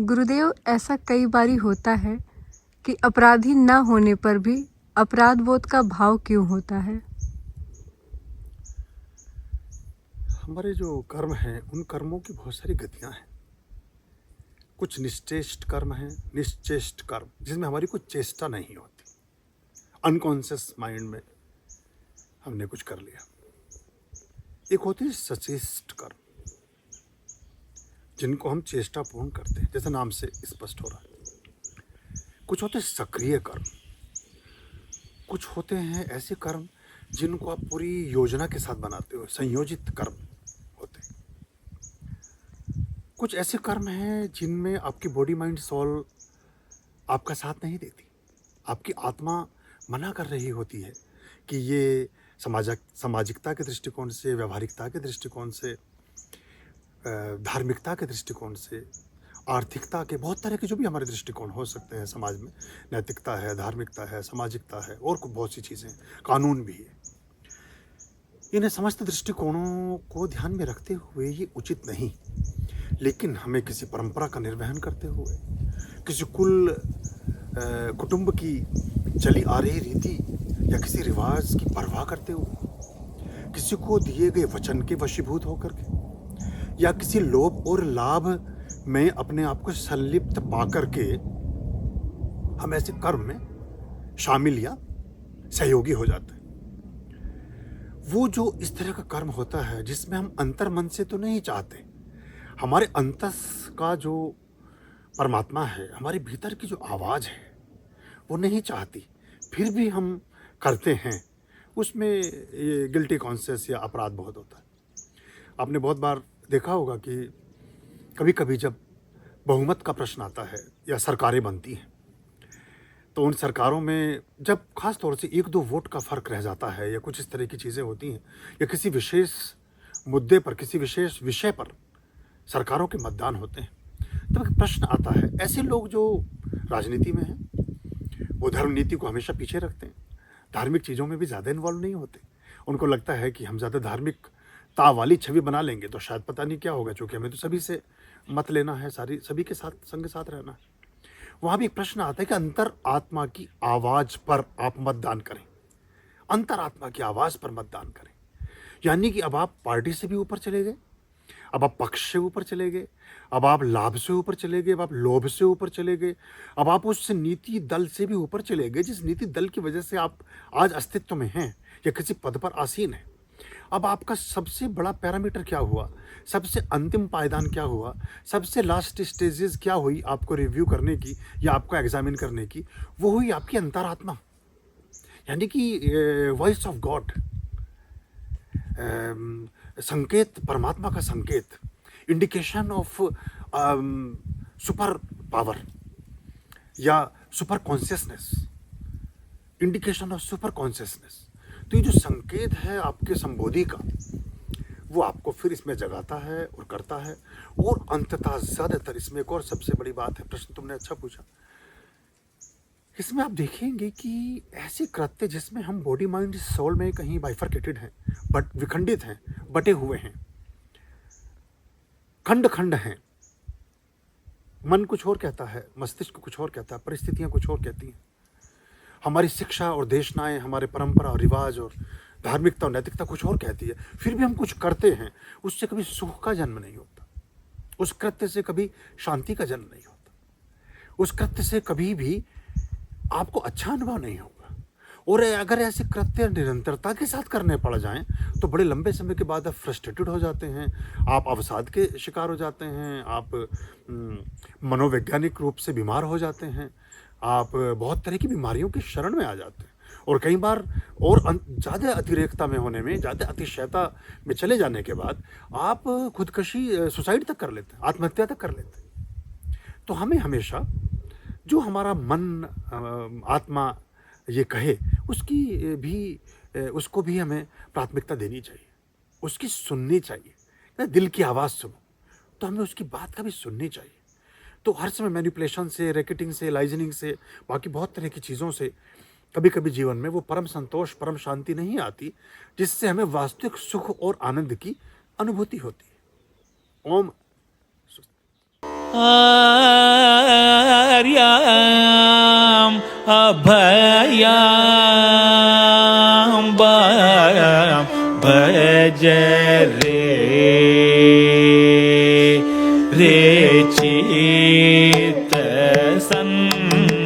गुरुदेव, ऐसा कई बारी होता है कि अपराधी न होने पर भी अपराध बोध का भाव क्यों होता है? हमारे जो कर्म हैं उन कर्मों की बहुत सारी गतियां हैं। कुछ निश्चेष्ट कर्म हैं, निश्चेष्ट कर्म जिसमें हमारी कोई चेष्टा नहीं होती, अनकॉन्शियस माइंड में हमने कुछ कर लिया। एक होती है सचेष्ट कर्म जिनको हम चेष्टापूर्ण करते हैं, जैसे नाम से स्पष्ट हो रहा है। कुछ होते हैं सक्रिय कर्म, कुछ होते हैं ऐसे कर्म जिनको आप पूरी योजना के साथ बनाते हो, संयोजित कर्म होते हैं। कुछ ऐसे कर्म हैं जिनमें आपकी बॉडी माइंड सोल आपका साथ नहीं देती, आपकी आत्मा मना कर रही होती है कि ये सामाजिकता के दृष्टिकोण से, व्यवहारिकता के दृष्टिकोण से, धार्मिकता के दृष्टिकोण से, आर्थिकता के बहुत तरह के जो भी हमारे दृष्टिकोण हो सकते हैं समाज में, नैतिकता है, धार्मिकता है, सामाजिकता है और बहुत सी चीज़ें, कानून भी है। इन समस्त दृष्टिकोणों को ध्यान में रखते हुए ये उचित नहीं, लेकिन हमें किसी परंपरा का निर्वहन करते हुए, किसी कुटुंब की चली आ रही रीति या किसी रिवाज की परवाह करते हुए, किसी को दिए गए वचन के वशीभूत होकर के, या किसी लोभ और लाभ में अपने आप को संलिप्त पाकर के हम ऐसे कर्म में शामिल या सहयोगी हो जाते हैं। वो जो इस तरह का कर्म होता है जिसमें हम अंतर मन से तो नहीं चाहते, हमारे अंतस का जो परमात्मा है, हमारे भीतर की जो आवाज़ है वो नहीं चाहती, फिर भी हम करते हैं, उसमें ये गिल्टी कॉन्शियस या अपराध बहुत होता है। आपने बहुत बार देखा होगा कि कभी कभी जब बहुमत का प्रश्न आता है या सरकारें बनती हैं, तो उन सरकारों में जब खास तौर से एक दो वोट का फ़र्क रह जाता है या कुछ इस तरह की चीज़ें होती हैं, या किसी विशेष मुद्दे पर, किसी विशेष विषय पर सरकारों के मतदान होते हैं, तब एक प्रश्न आता है। ऐसे लोग जो राजनीति में हैं वो धर्म नीति को हमेशा पीछे रखते हैं, धार्मिक चीज़ों में भी ज़्यादा इन्वॉल्व नहीं होते। उनको लगता है कि हम ज़्यादा धार्मिकता वाली छवि बना लेंगे तो शायद पता नहीं क्या होगा, क्योंकि हमें तो सभी से मत लेना है, सभी के साथ संग साथ रहना है। वहाँ भी एक प्रश्न आता है कि अंतर आत्मा की आवाज़ पर आप मतदान करें, अंतर आत्मा की आवाज़ पर मतदान करें। यानी कि अब आप पार्टी से भी ऊपर चले गए, अब आप पक्ष से ऊपर चले गए, अब आप लाभ से ऊपर चले गए, अब आप लोभ से ऊपर चले गए, अब आप उस नीति दल से भी ऊपर चले गए जिस नीति दल की वजह से आप आज अस्तित्व में हैं या किसी पद पर आसीन हैं। अब आपका सबसे बड़ा पैरामीटर क्या हुआ, सबसे अंतिम पायदान क्या हुआ, सबसे लास्ट स्टेजेस क्या हुई आपको रिव्यू करने की या आपको एग्जामिन करने की, वो हुई आपकी अंतरात्मा, यानी कि वॉइस ऑफ गॉड, संकेत, परमात्मा का संकेत, इंडिकेशन ऑफ सुपर पावर या super consciousness, indication of super consciousness. तो ये जो संकेत है आपके संबोधि का, वो आपको फिर इसमें जगाता है और करता है। और अंततः ज़्यादातर इसमें एक और सबसे बड़ी बात है, प्रश्न तुमने अच्छा पूछा, इसमें आप देखेंगे कि ऐसे कृत्य जिसमें हम बॉडी माइंड सोल में कहीं बाइफरकेटेड हैं, बट विखंडित हैं, बटे हुए हैं, खंड खंड हैं, मन कुछ और कहता है, मस्तिष्क कुछ और कहता है, परिस्थितियां कुछ और कहती हैं, हमारी शिक्षा और देशनाएं, हमारे परंपरा और रिवाज और धार्मिकता और नैतिकता कुछ और कहती है, फिर भी हम कुछ करते हैं। उससे कभी सुख का जन्म नहीं होता, उस कृत्य से कभी शांति का जन्म नहीं होता, उस कृत्य से कभी भी आपको अच्छा अनुभव नहीं होगा। और अगर ऐसे कृत्य निरंतरता के साथ करने पड़ जाएं तो बड़े लंबे समय के बाद आप फ्रस्ट्रेटेड हो जाते हैं, आप अवसाद के शिकार हो जाते हैं, आप मनोवैज्ञानिक रूप से बीमार हो जाते हैं, आप बहुत तरह की बीमारियों की शरण में आ जाते हैं। और कई बार और ज़्यादा अतिरेकता में होने में, ज़्यादा अतिशयता में चले जाने के बाद आप खुदकशी, सुसाइड तक कर लेते हैं, आत्महत्या तक कर लेते हैं। तो हमें हमेशा जो हमारा मन, आत्मा ये कहे, उसकी उसको भी हमें प्राथमिकता देनी चाहिए, उसकी सुननी चाहिए। दिल की आवाज़ सुनो तो हमें उसकी बात का भी सुननी चाहिए। तो हर समय मैनिपुलेशन से, रैकेटिंग से, लाइजनिंग से, बाकी बहुत तरह की चीज़ों से कभी कभी जीवन में वो परम संतोष, परम शांति नहीं आती जिससे हमें वास्तविक सुख और आनंद की अनुभूति होती है। ओम। भार्याम् अभयाम्बां भज रे चित्त सन्